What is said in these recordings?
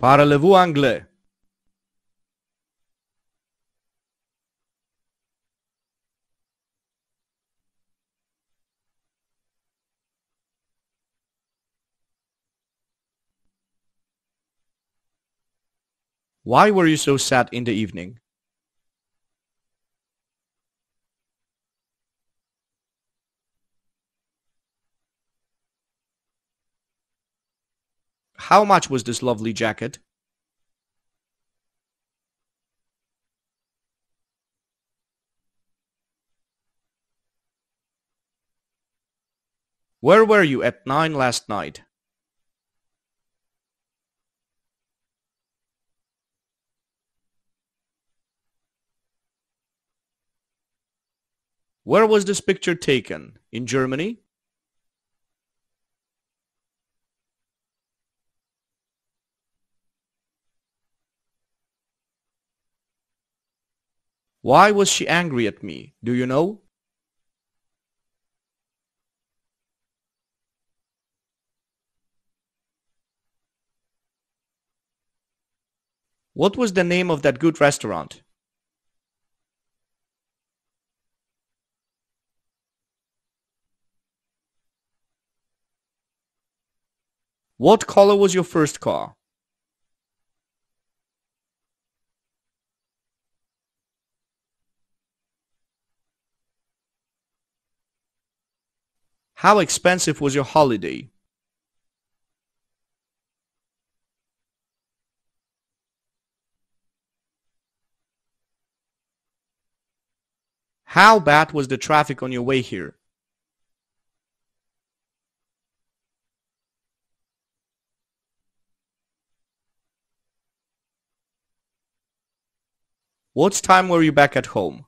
Parlez-vous anglais? Why were you so sad in the evening? How much was this lovely jacket? Where were you at 9 last night? Where was this picture taken? In Germany? Why was she angry at me? Do you know? What was the name of that good restaurant? What color was your first car? How expensive was your holiday? How bad was the traffic on your way here? What time were you back at home?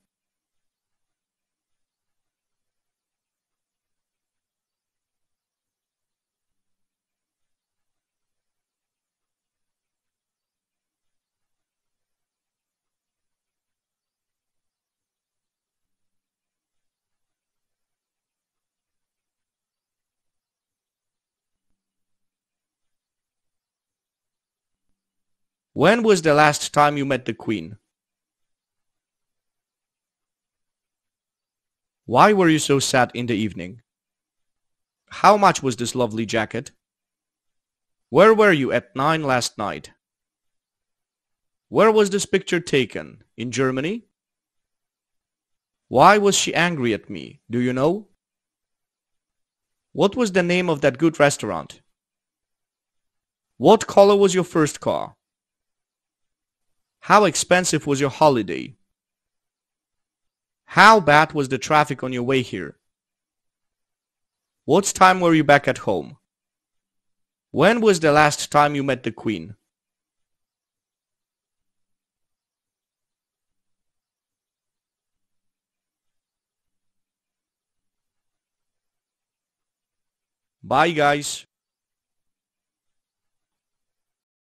When was the last time you met the Queen? Why were you so sad in the evening? How much was this lovely jacket? Where were you at 9 last night? Where was this picture taken? In Germany? Why was she angry at me? Do you know? What was the name of that good restaurant? What color was your first car? How expensive was your holiday? How bad was the traffic on your way here? What time were you back at home? When was the last time you met the Queen? Bye, guys.